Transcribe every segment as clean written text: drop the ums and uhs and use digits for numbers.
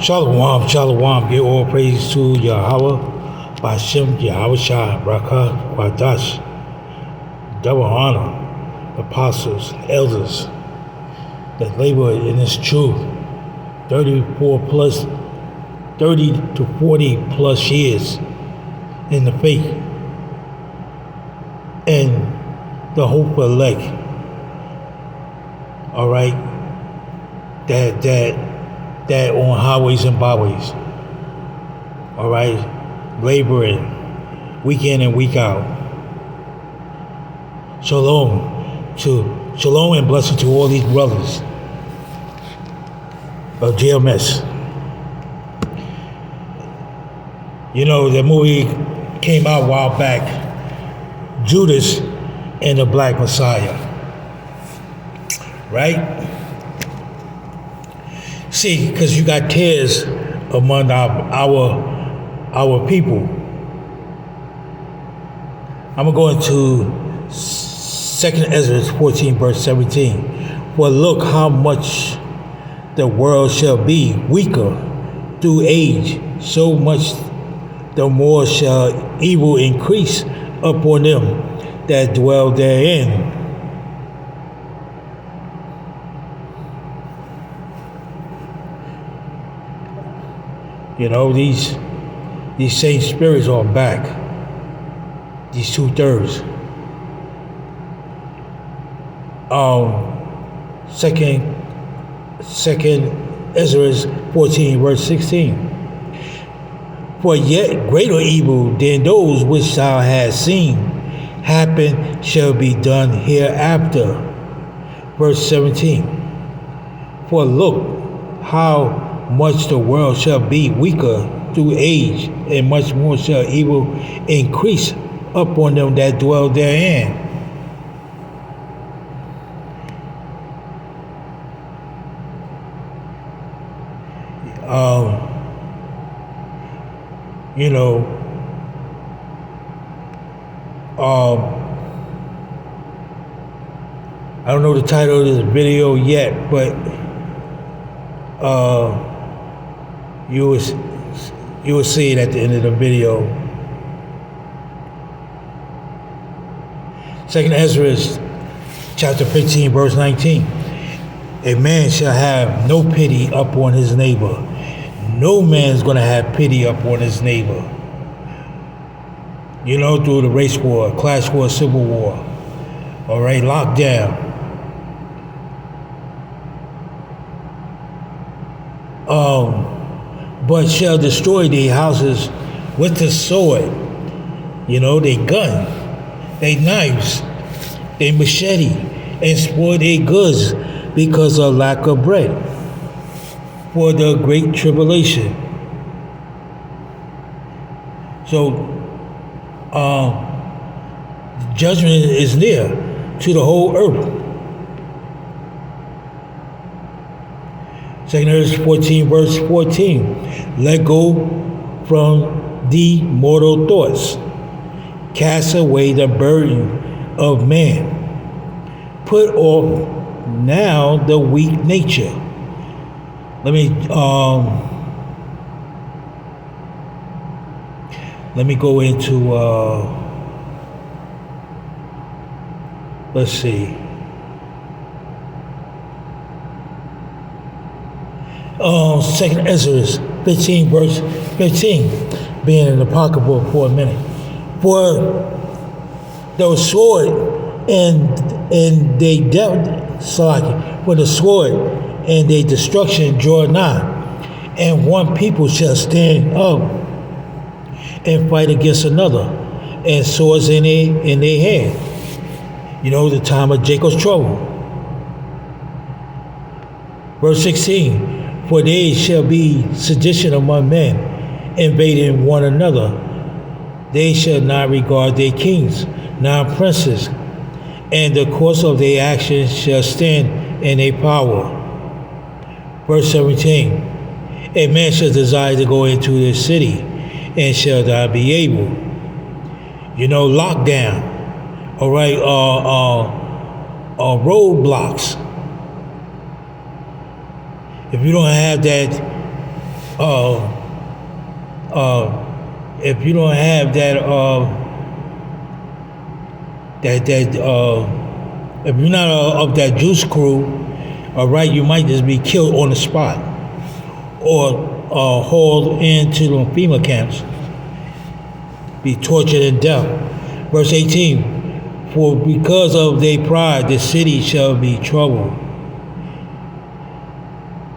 Shalom, shalom. Give all praise to Yahweh, Bashem, Yahweh Shah, Brakah, Wadash. Double honor, apostles, elders that labor in this truth. 30 to 40 plus years in the faith. And the hope elect. All right? That on highways and byways, all right, laboring week in and week out. Shalom and blessing to all these brothers of JMS. You know, the movie came out a while back, Judas and the Black Messiah, right? See, because you got tares among our people. I'm going to go into 2 Ezra 14, verse 17. For look how much the world shall be weaker through age, so much the more shall evil increase upon them that dwell therein. You know, these same spirits are back. These 2/3. Second Ezra 14, verse 16. For yet greater evil than those which thou hast seen happen shall be done hereafter. Verse 17. For look how much the world shall be weaker through age, and much more shall evil increase upon them that dwell therein. You know, I don't know the title of this video yet, but you will see it at the end of the video. 2 Ezra chapter 15, verse 19. A man shall have no pity upon his neighbor. No man's going to have pity upon his neighbor. You know, through the race war, class war, civil war, all right, lockdown. But shall destroy their houses with the sword. You know, they gun, they knives, they machete, and spoil their goods because of lack of bread for the great tribulation. So, judgment is near to the whole earth. 2 Ezra 14, verse 14. Let go from thee mortal thoughts. Cast away the burden of man. Put off now the weak nature. Let me go into let's see. 2 Ezra 15, verse 15, being in the pocketbook for a minute. For the sword and they dealt for the sword and their destruction draw nigh, and one people shall stand up and fight against another, and swords in their hand. You know, the time of Jacob's trouble. Verse 16. For there shall be sedition among men, invading one another. They shall not regard their kings, nor princes, and the course of their actions shall stand in their power. Verse 17. A man shall desire to go into this city, and shall not be able. You know, lockdown, all right, roadblocks. If you don't have that uh, if you don't have if you're not of that juice crew, all right, you might just be killed on the spot or hauled into the FEMA camps, be tortured and death. Verse 18, for because of their pride, the city shall be troubled.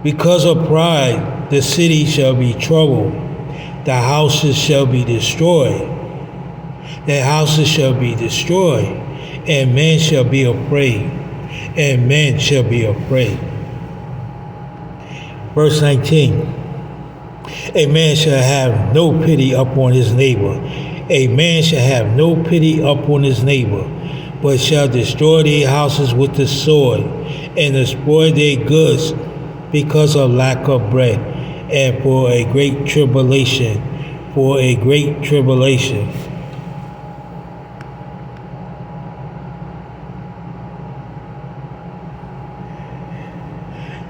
Because of pride, the city shall be troubled. The houses shall be destroyed. The houses shall be destroyed, and men shall be afraid. And men shall be afraid. Verse 19, a man shall have no pity upon his neighbor. A man shall have no pity upon his neighbor, but shall destroy their houses with the sword, and destroy their goods because of lack of bread, and for a great tribulation, for a great tribulation.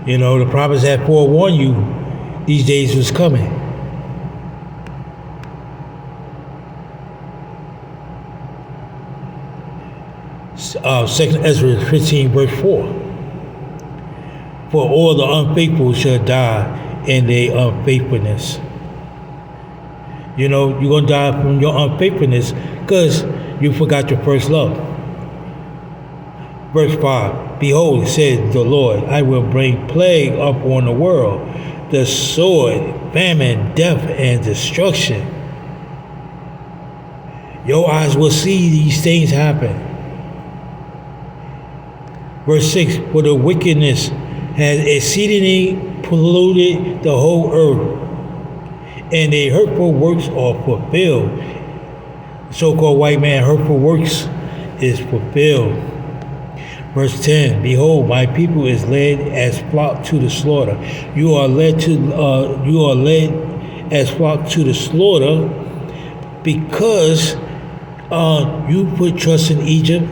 You know, the prophets had forewarned you these days was coming. Second Ezra 15, verse 4. For all the unfaithful shall die in their unfaithfulness. You know, you're going to die from your unfaithfulness because you forgot your first love. Verse 5, behold, said the Lord, I will bring plague upon the world, the sword, famine, death, and destruction. Your eyes will see these things happen. Verse 6, for the wickedness has exceedingly polluted the whole earth, and their hurtful works are fulfilled. So-called white man hurtful works is fulfilled. Verse 10, behold, my people is led as flock to the slaughter. You are led as flock to the slaughter because you put trust in Egypt.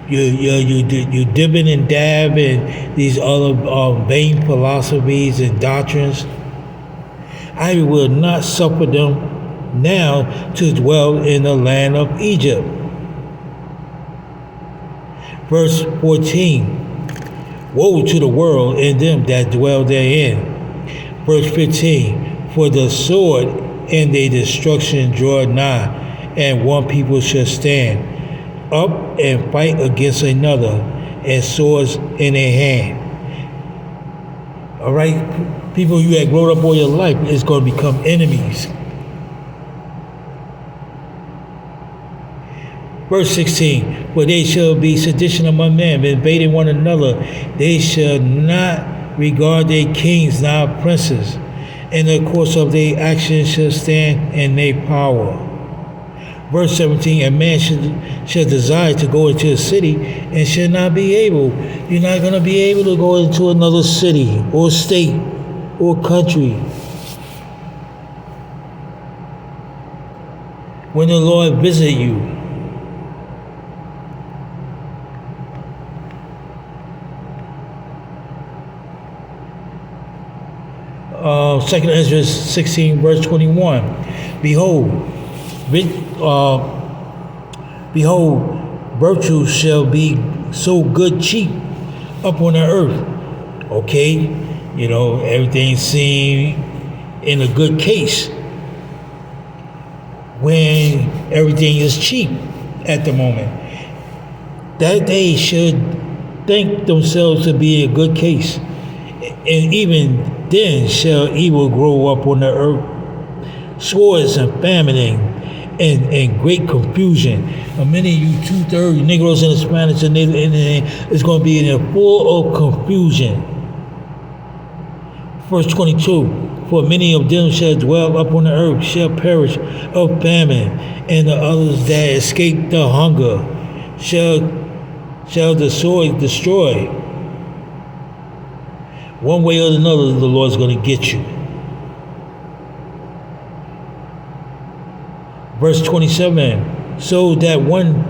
You dibbing and dab in these other vain philosophies and doctrines. I will not suffer them now to dwell in the land of Egypt. Verse 14, woe to the world and them that dwell therein. Verse 15, for the sword and their destruction draw nigh, and one people shall stand up and fight against another, and swords in their hand. All right, people you had grown up all your life is going to become enemies. Verse 16, for they shall be sedition among men, invading one another. They shall not regard their kings nor princes, and the course of their actions shall stand in their power. Verse 17, a man shall desire to go into a city and shall not be able. You're not going to be able to go into another city or state or country when the Lord visit you. Second Ezra 16, verse 21. Behold, virtue shall be so good cheap upon the earth. Okay, you know, everything seemed in a good case when everything is cheap at the moment. That they should think themselves to be a good case. And even then shall evil grow up on the earth, swords and famine and great confusion. Many of you 2/3 Negroes and Hispanics and is going to be in a full of confusion. Verse 22, for many of them shall dwell upon the earth, shall perish of famine, and the others that escape the hunger shall the sword destroy. One way or another, the Lord's going to get you. Verse 27, so that one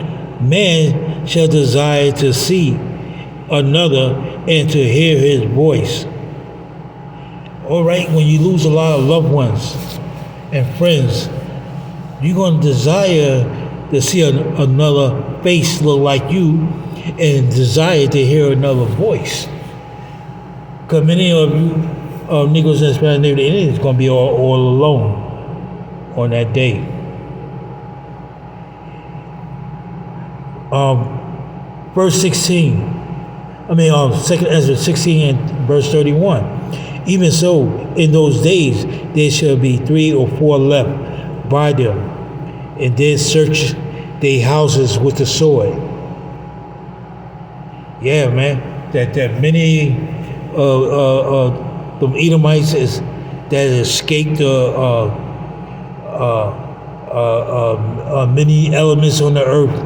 man shall desire to see another and to hear his voice. All right, when you lose a lot of loved ones and friends, you're going to desire to see another face look like you and desire to hear another voice. Because many of you Negroes in the Spanish Navy, the Indians, going to be all alone on that day. Verse 16. Second Ezra 16 and verse 31. Even so, in those days there shall be 3 or 4 left by them, and then search their houses with the sword. Yeah, man, that many the Edomites that escaped many elements on the earth.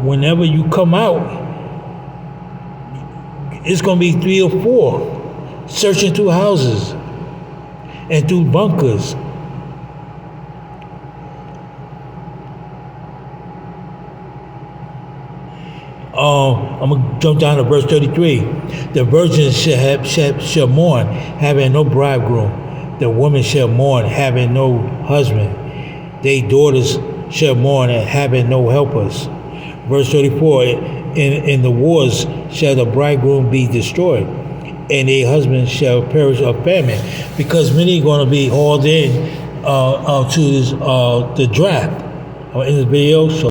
Whenever you come out, it's going to be 3 or 4 searching through houses and through bunkers. I'm going to jump down to verse 33. The virgins shall mourn, having no bridegroom. The woman shall mourn, having no husband. Their daughters shall mourn, and having no helpers. Verse 34, in the wars shall the bridegroom be destroyed, and a husband shall perish of famine, because many are going to be hauled in to the draft. In this video, so